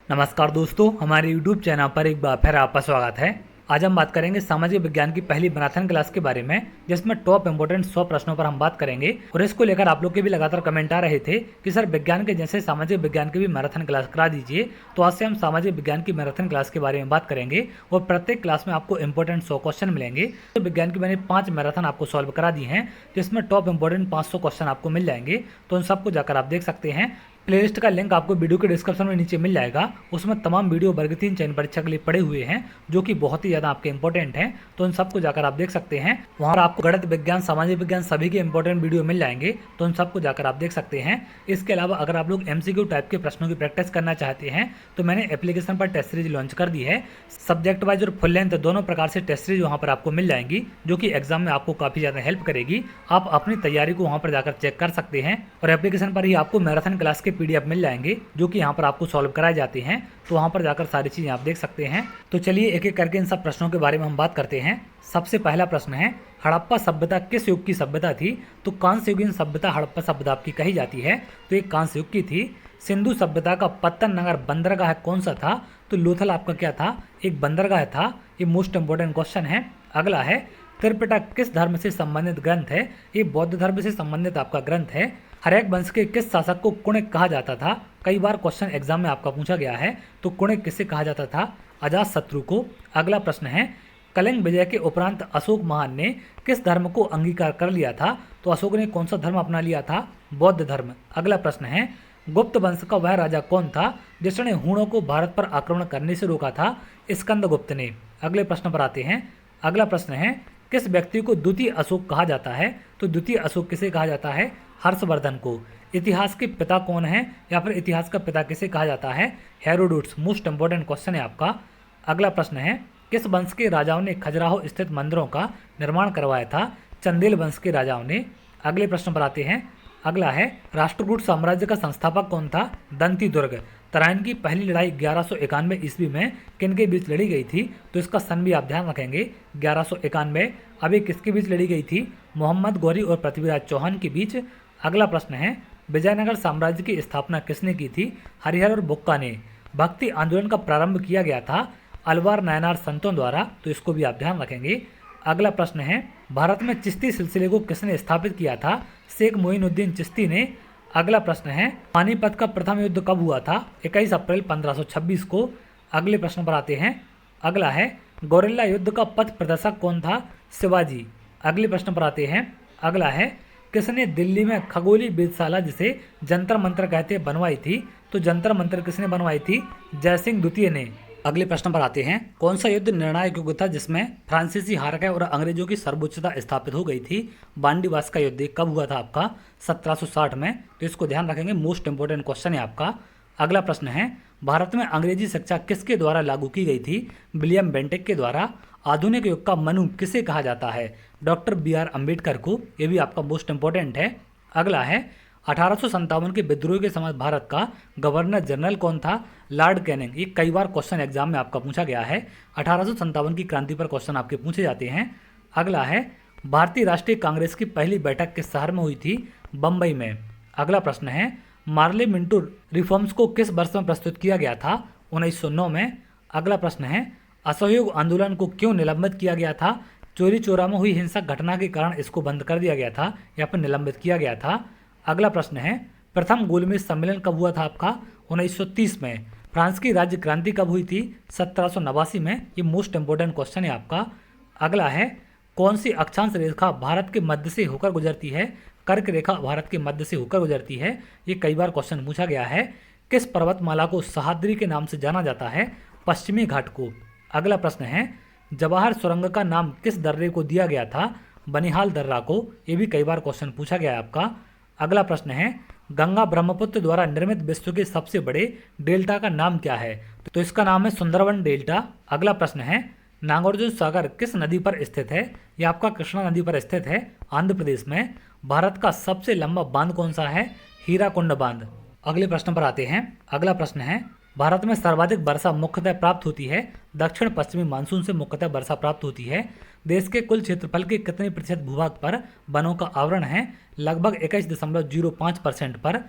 नमस्कार दोस्तों, हमारे YouTube चैनल पर एक बार फिर आपका स्वागत है। आज हम बात करेंगे सामाजिक विज्ञान की पहली मैराथन क्लास के बारे में, जिसमें टॉप इंपोर्टेंट 100 प्रश्नों पर हम बात करेंगे। और इसको लेकर आप लोग के भी लगातार कमेंट आ रहे थे कि सर विज्ञान के जैसे सामाजिक विज्ञान की भी मैराथन क्लास करा दीजिए। तो आज से हम सामाजिक विज्ञान की मैराथन क्लास के बारे में बात करेंगे और प्रत्येक क्लास में आपको इंपोर्टेंट 100 क्वेश्चन मिलेंगे। तो विज्ञान की मैंने 5 मैराथन आपको सॉल्व करा दी हैं, जिसमें टॉप इंपोर्टेंट 500 क्वेश्चन आपको मिल जाएंगे। तो उन सबको जाकर आप देख सकते हैं। प्लेलिस्ट का लिंक आपको वीडियो के डिस्क्रिप्शन में नीचे मिल जाएगा। उसमें तमाम वीडियो वर्ग 3 चयन परीक्षा के लिए पड़े हुए हैं, जो कि बहुत ही ज़्यादा आपके इंपॉर्टेंट हैं। तो उन सबको जाकर आप देख सकते हैं। वहाँ पर आपको गणित, विज्ञान, सामाजिक विज्ञान सभी के इंपॉर्टेंट वीडियो मिल जाएंगे। तो उन सबको जाकर आप देख सकते हैं। इसके अलावा अगर आप लोग MCQ टाइप के प्रश्नों की प्रैक्टिस करना चाहते हैं तो मैंने एप्लीकेशन पर टेस्ट सीरीज लॉन्च कर दी है। सब्जेक्ट वाइज और फुल लेंथ दोनों प्रकार से टेस्ट सीरीज वहाँ पर आपको मिल जाएंगी, जो कि एग्जाम में आपको काफ़ी ज़्यादा हेल्प करेगी। आप अपनी तैयारी को वहाँ पर जाकर चेक कर सकते हैं और एप्लीकेशन पर ही आपको मैराथन क्लास के PDF मिल जाएंगे, जो कि यहाँ पर आपको सॉल्व कराए जाते हैं। तो वहाँ पर जाकर सारी चीज़ें आप देख सकते हैं। तो चलिए एक एक करके इन सब प्रश्नों के बारे में हम बात करते हैं। सबसे पहला प्रश्न है, हड़प्पा सभ्यता किस युग की सभ्यता थी? तो कांस्य युगीन सभ्यता हड़प्पा सभ्यता आपकी कही जाती है। तो एक कांस्य युग की थी। सिंधु सभ्यता का पत्तन नगर बंदरगाह कौन सा था? तो लोथल आपका क्या था? एक बंदरगाह था। ये मोस्ट इंपोर्टेंट क्वेश्चन है। अगला है, त्रिपिटक किस धर्म से संबंधित ग्रंथ है? ये बौद्ध धर्म से संबंधित आपका ग्रंथ है। हर्यक वंश के किस शासक को कुणिक कहा जाता था? कई बार क्वेश्चन एग्जाम में आपका पूछा गया है। तो कुणिक किसे कहा जाता था? अजातशत्रु को। अगला प्रश्न है, कलिंग विजय के उपरांत अशोक महान ने किस धर्म को अंगीकार कर लिया था? तो अशोक ने कौन सा धर्म अपना लिया था? बौद्ध धर्म। अगला प्रश्न है, गुप्त वंश का वह राजा कौन था जिसने हूणों को भारत पर आक्रमण करने से रोका था? स्कंदगुप्त ने। अगले प्रश्न पर आते हैं। अगला प्रश्न है, किस व्यक्ति को द्वितीय अशोक कहा जाता है? तो द्वितीय अशोक किसे कहा जाता है? हर्षवर्धन को। इतिहास के पिता कौन है, या फिर इतिहास का पिता किसे कहा जाता है? हेरोडोटस। मोस्ट इंपोर्टेंट क्वेश्चन है आपका। अगला प्रश्न है, किस वंश के राजाओं ने खजुराहो स्थित मंदिरों का निर्माण करवाया था? चंदेल वंश के राजाओं ने। अगले प्रश्न पर आते हैं। अगला है, राष्ट्रकूट साम्राज्य का संस्थापक कौन था? दंती दुर्ग। तराइन की पहली लड़ाई 1191 ईस्वी में किनके बीच लड़ी गई थी? तो इसका सन भी आप ध्यान रखेंगे, 1191। अभी किसके बीच लड़ी गई थी? मोहम्मद गौरी और पृथ्वीराज चौहान के बीच। अगला प्रश्न है, विजयनगर साम्राज्य की स्थापना किसने की थी? हरिहर और बुक्का ने। भक्ति आंदोलन का प्रारंभ किया गया था अलवार नायनार संतों द्वारा। तो इसको भी आप ध्यान रखेंगे। अगला प्रश्न है, भारत में चिश्ती सिलसिले को किसने स्थापित किया था? शेख मोइनुद्दीन चिश्ती ने। अगला प्रश्न है, पानीपत का प्रथम युद्ध कब हुआ था? 21 अप्रैल 1526 को। अगले प्रश्न पर आते हैं। अगला है, गौरेला युद्ध का पथ प्रदर्शक कौन था? शिवाजी। अगले प्रश्न पर आते हैं। अगला है, किसने दिल्ली में खगोली वेधशाला, जिसे जंतर मंत्र कहते हैं, बनवाई थी? तो जंतर मंत्र किसने बनवाई थी? जयसिंह द्वितीय ने। अगले प्रश्न पर आते हैं। कौन सा युद्ध निर्णायक युद्ध था जिसमें फ्रांसीसी हार गए और अंग्रेजों की सर्वोच्चता स्थापित हो गई थी? बांडीवास का युद्ध कब हुआ था आपका? 1760 में। तो इसको ध्यान रखेंगे, मोस्ट इंपोर्टेंट क्वेश्चन है आपका। अगला प्रश्न है, भारत में अंग्रेजी शिक्षा किसके द्वारा लागू की गई थी? विलियम बेंटिक के द्वारा। आधुनिक युग का मनु किसे कहा जाता है? डॉक्टर BR अम्बेडकर को। ये भी आपका मोस्ट इंपोर्टेंट है। अगला है, 1857 के विद्रोह के समय भारत का गवर्नर जनरल कौन था? Lord Canning. ये कई बार क्वेश्चन एग्जाम में आपका पूछा गया है। 1857 की क्रांति पर क्वेश्चन आपके पूछे जाते हैं। अगला है, भारतीय राष्ट्रीय कांग्रेस की पहली बैठक किस शहर में हुई थी? बम्बई में। अगला प्रश्न है, मार्ले मिंटो रिफॉर्म्स को किस वर्ष में प्रस्तुत किया गया था? 1909 में। अगला प्रश्न है, असहयोग आंदोलन को क्यों निलंबित किया गया था? चोरी चोरा में हुई हिंसक घटना के कारण इसको बंद कर दिया गया था या फिर निलंबित किया गया था। अगला प्रश्न है, प्रथम गोलमेज सम्मेलन कब हुआ था आपका? 1930 में। फ्रांस की राज्य क्रांति कब हुई थी? 1789 में। ये मोस्ट इंपोर्टेंट क्वेश्चन है आपका। अगला है, कौन सी अक्षांश रेखा भारत के मध्य से होकर गुजरती है? कर्क रेखा भारत के मध्य से होकर गुजरती है। ये कई बार क्वेश्चन पूछा गया है। किस पर्वतमाला को सह्याद्री के नाम से जाना जाता है? पश्चिमी घाट को। अगला प्रश्न है, जवाहर सुरंग का नाम किस दर्रे को दिया गया था? बनिहाल दर्रा को। ये भी कई बार क्वेश्चन पूछा गया है आपका। अगला प्रश्न है, गंगा ब्रह्मपुत्र द्वारा निर्मित विश्व के सबसे बड़े डेल्टा का नाम क्या है? तो इसका नाम है सुंदरवन डेल्टा। अगला प्रश्न है, नागार्जुन सागर किस नदी पर स्थित है? यह आपका कृष्णा नदी पर स्थित है, आंध्र प्रदेश में। भारत का सबसे लंबा बांध कौन सा है? हीराकुंड बांध। अगले प्रश्न पर आते हैं। अगला प्रश्न है, भारत में सर्वाधिक वर्षा मुख्यतः प्राप्त होती है दक्षिण पश्चिमी मानसून से मुख्यतः वर्षा प्राप्त होती है। देश के कुल क्षेत्रफल के कितने प्रतिशत भूभाग पर वनों का आवरण है? लगभग 21.05% पर।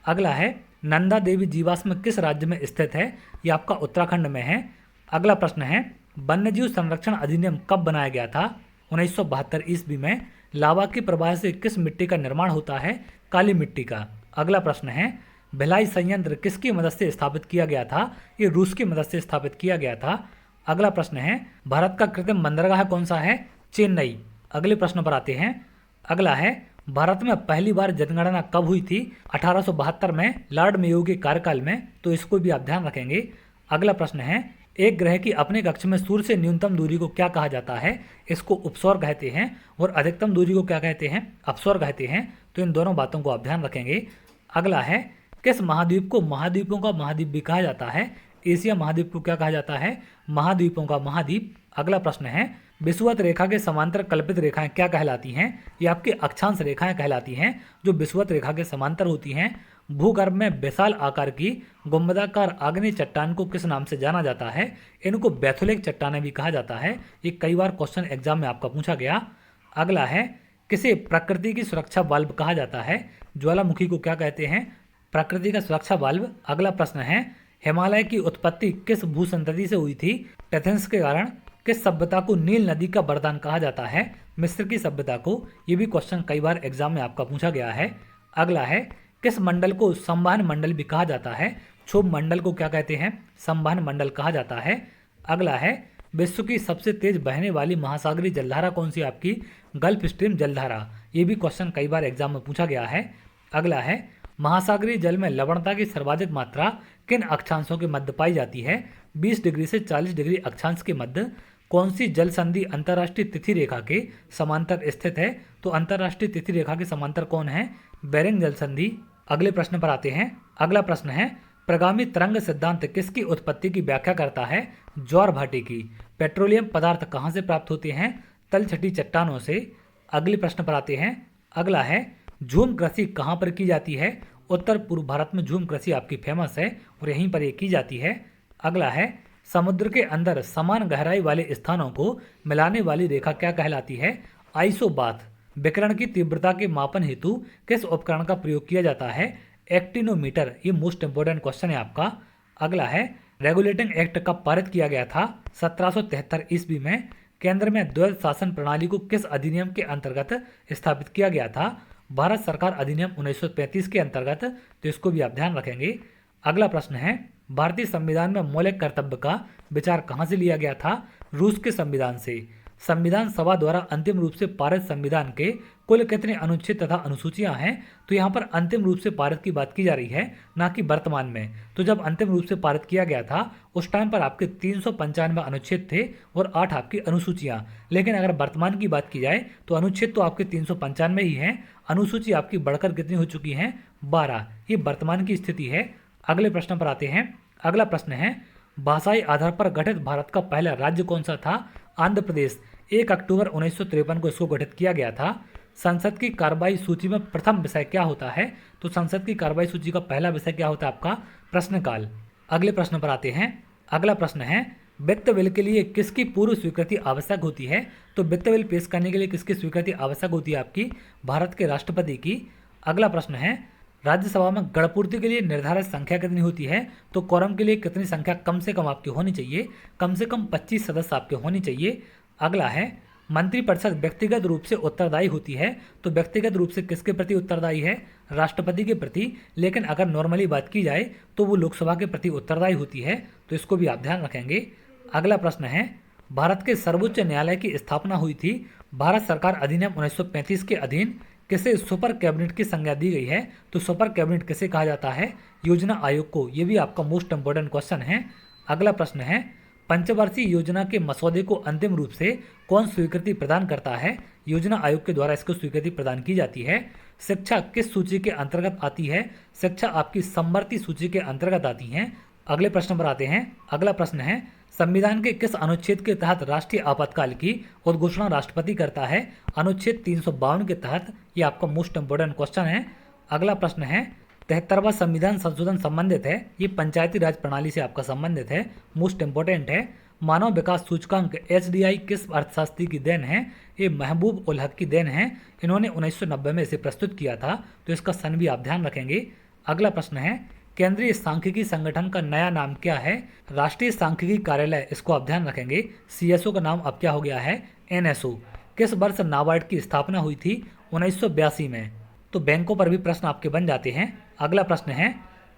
अगला है, नंदा देवी जीवाश्म किस राज्य में स्थित है? ये आपका उत्तराखंड में है। अगला प्रश्न है, वन्यजीव संरक्षण अधिनियम कब बनाया गया था? 1972 ईस्वी में। लावा के प्रवाह से किस मिट्टी का निर्माण होता है? काली मिट्टी का। अगला प्रश्न है, भिलाई संयंत्र किसकी मदद से स्थापित किया गया था? ये रूस की मदद से स्थापित किया गया था। अगला प्रश्न है, भारत का कृत्रिम बंदरगाह कौन सा है? चेन्नई। अगले प्रश्न पर आते हैं। अगला है, भारत में पहली बार जनगणना कब हुई थी? 1872 में, लॉर्ड मेयो के कार्यकाल में। तो इसको भी आप ध्यान रखेंगे। अगला प्रश्न है, एक ग्रह की अपने कक्ष में सूर्य से न्यूनतम दूरी को क्या कहा जाता है? इसको उपसौर कहते हैं। और अधिकतम दूरी को क्या कहते हैं? अपसौर कहते हैं। तो इन दोनों बातों को आप ध्यान रखेंगे। अगला है, किस महाद्वीप को महाद्वीपों का महाद्वीप भी कहा जाता है? एशिया महाद्वीप को क्या कहा जाता है? महाद्वीपों का महाद्वीप। अगला प्रश्न है, विषुवत रेखा के समांतर कल्पित रेखाएं क्या कहलाती हैं? ये आपकी अक्षांश रेखाएं कहलाती हैं, जो विषुवत रेखा के समांतर होती हैं। भूगर्भ में विशाल आकार की गुंबदाकार आग्नेय चट्टान को किस नाम से जाना जाता है? इनको बैथुलिक चट्टानें भी कहा जाता है। ये कई बार क्वेश्चन एग्जाम में आपका पूछा गया। अगला है, किसे प्रकृति की सुरक्षा वाल्व कहा जाता है? ज्वालामुखी को क्या कहते हैं? प्रकृति का सुरक्षा वाल्व। अगला प्रश्न है, हिमालय की उत्पत्ति किस भूसंतति से हुई थी? एथेंस के कारण। किस सभ्यता को नील नदी का वरदान कहा जाता है? मिस्र की सभ्यता को। ये भी क्वेश्चन कई बार एग्जाम में आपका पूछा गया है। अगला है, किस मंडल को संवहन मंडल भी कहा जाता है? क्षोभ मंडल को क्या कहते हैं? संवहन मंडल कहा जाता है। अगला है, विश्व की सबसे तेज बहने वाली महासागरीय जलधारा कौन सी? आपकी गल्फ स्ट्रीम जलधारा। ये भी क्वेश्चन कई बार एग्जाम में पूछा गया है। अगला है, महासागरीय जल में लवणता की सर्वाधिक मात्रा किन अक्षांशों के मध्य पाई जाती है? 20 डिग्री से 40 डिग्री अक्षांश के मध्य। कौन सी जल संधि अंतर्राष्ट्रीय तिथि रेखा के समांतर स्थित है? तो अंतर्राष्ट्रीय तिथि रेखा के समांतर कौन है? बेरिंग जल संधि। अगले प्रश्न पर आते हैं। अगला प्रश्न है, प्रगामी तरंग सिद्धांत किसकी उत्पत्ति की व्याख्या करता है? ज्वार भाटी की। पेट्रोलियम पदार्थ कहाँ से प्राप्त होते हैं? तलछटी चट्टानों से। अगले प्रश्न पर आते हैं। अगला है, झूम कृषि कहाँ पर की जाती है? उत्तर पूर्व भारत में झूम कृषि आपकी फेमस है और यहीं पर ये की जाती है। अगला है, समुद्र के अंदर समान गहराई वाले स्थानों को मिलाने वाली रेखा क्या कहलाती है? आइसोबाथ। विकिरण की तीव्रता के मापन हेतु किस उपकरण का प्रयोग किया जाता है? एक्टिनोमीटर। ये मोस्ट इंपोर्टेंट क्वेश्चन है आपका। अगला है, रेगुलेटिंग एक्ट कब पारित किया गया था? 1773 ईस्वी में। केंद्र में द्वैध शासन प्रणाली को किस अधिनियम के अंतर्गत स्थापित किया गया था? भारत सरकार अधिनियम 1935 के अंतर्गत। तो इसको भी आप ध्यान रखेंगे। अगला प्रश्न है, भारतीय संविधान में मौलिक कर्तव्य का विचार कहाँ से लिया गया था? रूस के संविधान से। संविधान सभा द्वारा अंतिम रूप से पारित संविधान के कुल कितने अनुच्छेद तथा अनुसूचियां हैं? तो यहाँ पर अंतिम रूप से पारित की बात की जा रही है, ना कि वर्तमान में। तो जब अंतिम रूप से पारित किया गया था उस टाइम पर आपके 395 अनुच्छेद थे और 8 आपकी अनुसूचियां। लेकिन अगर वर्तमान की बात की जाए तो अनुच्छेद तो आपके 395 ही हैं, अनुसूची आपकी बढ़कर कितनी हो चुकी हैं? 12। ये वर्तमान की स्थिति है। अगले प्रश्न पर आते हैं। अगला प्रश्न है, भाषाई आधार पर गठित भारत का पहला राज्य कौन सा था? आंध्र प्रदेश। 1 अक्टूबर 1953 को इसको गठित किया गया था। संसद की कार्रवाई सूची में प्रथम विषय क्या होता है? तो संसद की कार्रवाई सूची का पहला विषय क्या होता है? आपका प्रश्नकाल। अगले प्रश्न पर आते हैं। अगला प्रश्न है, वित्त बिल के लिए किसकी पूर्व स्वीकृति आवश्यक होती है? तो वित्त बिल पेश करने के लिए किसकी स्वीकृति आवश्यक होती है? आपकी भारत के राष्ट्रपति की। अगला प्रश्न है, राज्यसभा में गणपूर्ति के लिए निर्धारित संख्या कितनी होती है? तो कोरम के लिए कितनी संख्या कम से कम आपकी होनी चाहिए? कम से कम 25 सदस्य आपके होनी चाहिए। अगला है, मंत्रिपरिषद व्यक्तिगत रूप से उत्तरदायी होती है। तो व्यक्तिगत रूप से किसके प्रति उत्तरदायी है? राष्ट्रपति के प्रति। लेकिन अगर नॉर्मली बात की जाए तो वो लोकसभा के प्रति उत्तरदायी होती है। तो इसको भी आप ध्यान रखेंगे। अगला प्रश्न है, भारत के सर्वोच्च न्यायालय की स्थापना हुई थी भारत सरकार अधिनियम 1935 के अधीन। किसे सुपर कैबिनेट की संज्ञा दी गई है? तो सुपर कैबिनेट किसे कहा जाता है? योजना आयोग को। ये भी आपका मोस्ट इंपोर्टेंट क्वेश्चन है। अगला प्रश्न है, पंचवर्षीय योजना के मसौदे को अंतिम रूप से कौन स्वीकृति प्रदान करता है? योजना आयोग के द्वारा इसको स्वीकृति प्रदान की जाती है। शिक्षा किस सूची के अंतर्गत आती है? शिक्षा आपकी समवर्ती सूची के अंतर्गत आती है। अगले प्रश्न पर आते हैं। अगला प्रश्न है, संविधान के किस अनुच्छेद के तहत राष्ट्रीय आपातकाल की उद्घोषणा राष्ट्रपति करता है? अनुच्छेद 352 के तहत। ये आपका मोस्ट इंपोर्टेंट क्वेश्चन है। अगला प्रश्न है, 73वां संविधान संशोधन संबंधित है, ये पंचायती राज प्रणाली से आपका संबंधित है, मोस्ट इंपोर्टेंट है। मानव विकास सूचकांक HDI किस अर्थशास्त्री की देन है? ये महबूब उल हक की देन है। इन्होंने 1990 में इसे प्रस्तुत किया था। तो इसका सन भी आप ध्यान रखेंगे। अगला प्रश्न है, केंद्रीय सांख्यिकी संगठन का नया नाम क्या है? राष्ट्रीय सांख्यिकी कार्यालय, इसको आप ध्यान रखेंगे। सीएसओ का नाम अब क्या हो गया है? एनएसओ। किस वर्ष नाबार्ड की स्थापना हुई थी? 1982 में। तो बैंकों पर भी प्रश्न आपके बन जाते हैं। अगला प्रश्न है,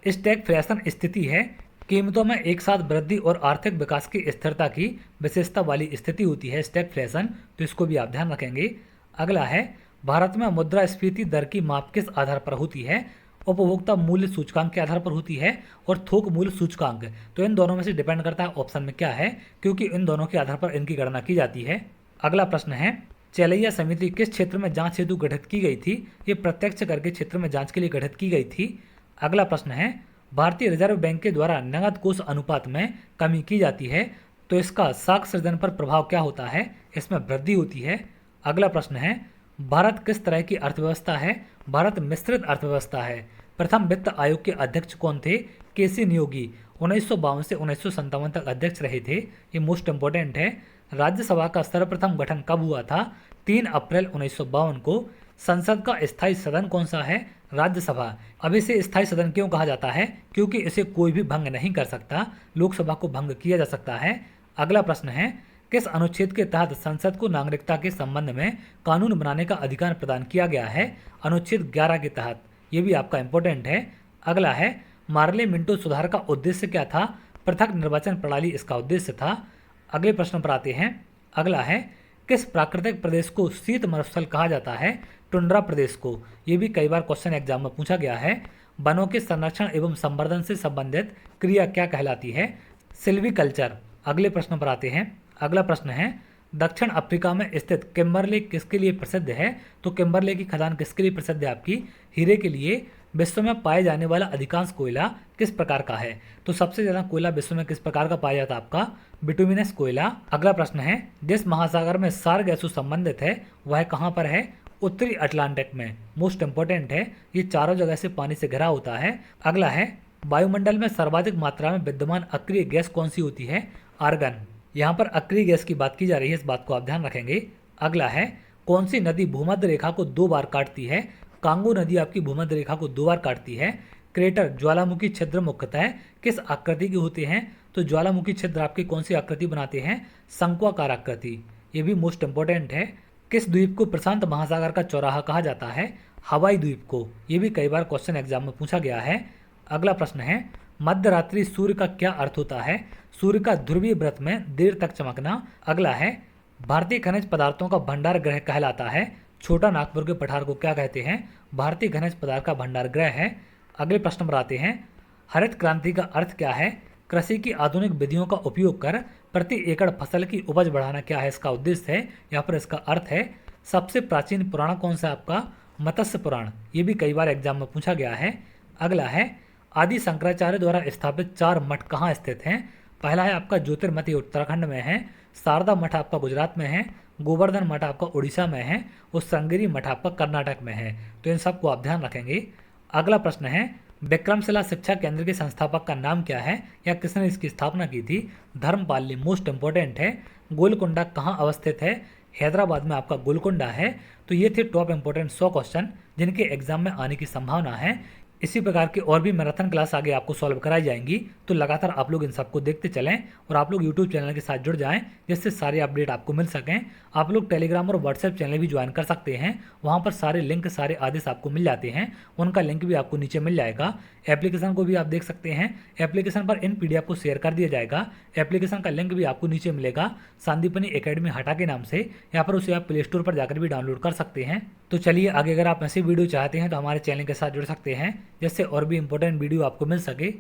स्टैगफ्लेशन स्थिति है कीमतों में एक साथ वृद्धि और आर्थिक विकास की स्थिरता की विशेषता वाली स्थिति होती है स्टैगफ्लेशन, तो इसको भी आप ध्यान रखेंगे। अगला है, भारत में मुद्रास्फीति दर की माप किस आधार पर होती है? उपभोक्ता मूल्य सूचकांक के आधार पर होती है और थोक मूल्य सूचकांक। तो इन दोनों में से डिपेंड करता है ऑप्शन में क्या है, क्योंकि इन दोनों के आधार पर इनकी गणना की जाती है। अगला प्रश्न है, चेलैया समिति किस क्षेत्र में जांच हेतु गठित की गई थी? ये प्रत्यक्ष कर के क्षेत्र में जांच के लिए गठित की गई थी। अगला प्रश्न है, भारतीय रिजर्व बैंक के द्वारा नकद कोष अनुपात में कमी की जाती है, तो इसका साख सृजन पर प्रभाव क्या होता है? इसमें वृद्धि होती है। अगला प्रश्न है, भारत किस तरह की अर्थव्यवस्था है? भारत मिश्रित अर्थव्यवस्था है। प्रथम वित्त आयोग के अध्यक्ष कौन थे? केसी नियोगी। 1952 से 1957 तक अध्यक्ष रहे थे। ये मोस्ट इंपॉर्टेंट है। राज्यसभा का सर्वप्रथम गठन कब हुआ था? 3 अप्रैल 1952 को। संसद का स्थायी सदन कौन सा है? राज्यसभा। अब इसे स्थायी सदन क्यों कहा जाता है? क्योंकि इसे कोई भी भंग नहीं कर सकता, लोकसभा को भंग किया जा सकता है। अगला प्रश्न है, किस अनुच्छेद के तहत संसद को नागरिकता के संबंध में कानून बनाने का अधिकार प्रदान किया गया है? अनुच्छेद 11 के तहत। ये भी आपका इंपॉर्टेंट है। अगला है, मार्ले मिंटो सुधार का उद्देश्य क्या था? पृथक निर्वाचन प्रणाली इसका उद्देश्य था। अगले प्रश्न पर आते हैं। अगला है, किस प्राकृतिक प्रदेश को शीत मरुस्थल कहा जाता है? टुंड्रा प्रदेश को। ये भी कई बार क्वेश्चन एग्जाम में पूछा गया है। वनों के संरक्षण एवं संवर्धन से संबंधित क्रिया क्या कहलाती है? सिल्वीकल्चर। अगले प्रश्न पर आते हैं। अगला प्रश्न है, दक्षिण अफ्रीका में स्थित किम्बरले किसके लिए प्रसिद्ध है? तो किम्बरले की खदान किसके लिए प्रसिद्ध है? आपकी हीरे के लिए। विश्व में पाए जाने वाला अधिकांश कोयला किस प्रकार का है? तो सबसे ज़्यादा कोयला विश्व में किस प्रकार का पाया जाता है? आपका बिटुमिनस कोयला। अगला प्रश्न है, जिस महासागर में सार गैसों संबंधित है वह कहाँ पर है? उत्तरी अटलांटिक में। मोस्ट इंपॉर्टेंट है, ये चारों जगह से पानी से घिरा होता है। अगला है, वायुमंडल में सर्वाधिक मात्रा में विद्यमान अक्रिय गैस कौन सी होती है? आर्गन। यहाँ पर अक्रिय गैस की बात की जा रही है, इस बात को आप ध्यान रखेंगे। अगला है, कौन सी नदी भूमध्य रेखा को 2 बार काटती है? कांगो नदी आपकी भूमध्य रेखा को 2 बार काटती है। क्रेटर ज्वालामुखी छिद्र मुख्यतः किस आकृति के होते हैं? तो ज्वालामुखी छिद्र आपकी कौन सी आकृति बनाते हैं? शंक्वाकार आकृति। ये भी मोस्ट इंपॉर्टेंट है। किस द्वीप को प्रशांत महासागर का चौराहा कहा जाता है? हवाई द्वीप को। ये भी कई बार क्वेश्चन एग्जाम में पूछा गया है। अगला प्रश्न है, मध्यरात्रि सूर्य का क्या अर्थ होता है? सूर्य का ध्रुवीय व्रत में देर तक चमकना। अगला है, भारतीय खनिज पदार्थों का भंडार गृह कहलाता है। छोटा नागपुर के पठार को क्या कहते हैं? भारतीय खनिज पदार्थ का भंडार गृह है। अगले प्रश्न पर आते हैं। हरित क्रांति का अर्थ क्या है? कृषि की आधुनिक विधियों का उपयोग कर प्रति एकड़ फसल की उपज बढ़ाना क्या है इसका उद्देश्य है, यहाँ पर इसका अर्थ है। सबसे प्राचीन पुराण कौन सा आपका? मत्स्य पुराण। ये भी कई बार एग्जाम में पूछा गया है। अगला है, आदि शंकराचार्य द्वारा स्थापित 4 मठ कहाँ स्थित हैं? पहला है आपका ज्योतिर्मति उत्तराखंड में है, शारदा मठ आपका गुजरात में है, गोवर्धन मठ आपका उड़ीसा में है और श्रृंगेरी मठ आपका कर्नाटक में है। तो इन सबको आप ध्यान रखेंगे। अगला प्रश्न है, विक्रमशिला शिक्षा केंद्र के संस्थापक का नाम क्या है या किसने इसकी स्थापना की थी? धर्मपाल। मोस्ट इंपॉर्टेंट है। गोलकुंडा कहाँ अवस्थित है? हैदराबाद में आपका गोलकुंडा है। तो ये थे टॉप इंपोर्टेंट 100 क्वेश्चन जिनके एग्जाम में आने की संभावना है। इसी प्रकार की और भी मैराथन क्लास आगे आपको सॉल्व कराई जाएंगी, तो लगातार आप लोग इन सबको देखते चलें और आप लोग यूट्यूब चैनल के साथ जुड़ जाएं जिससे सारे अपडेट आपको मिल सकें। आप लोग टेलीग्राम और व्हाट्सएप चैनल भी ज्वाइन कर सकते हैं, वहां पर सारे लिंक सारे आदेश आपको मिल जाते हैं, उनका लिंक भी आपको नीचे मिल जाएगा। एप्लीकेशन को भी आप देख सकते हैं, एप्लीकेशन पर इन PDF को शेयर कर दिया जाएगा। एप्लीकेशन का लिंक भी आपको नीचे मिलेगा संदीपनी एकेडमी हटा के नाम से, यहाँ पर उसे आप प्ले स्टोर पर जाकर भी डाउनलोड कर सकते हैं। तो चलिए आगे अगर आप ऐसी वीडियो चाहते हैं तो हमारे चैनल के साथ जुड़ सकते हैं जिससे और भी इंपॉर्टेंट वीडियो आपको मिल सके।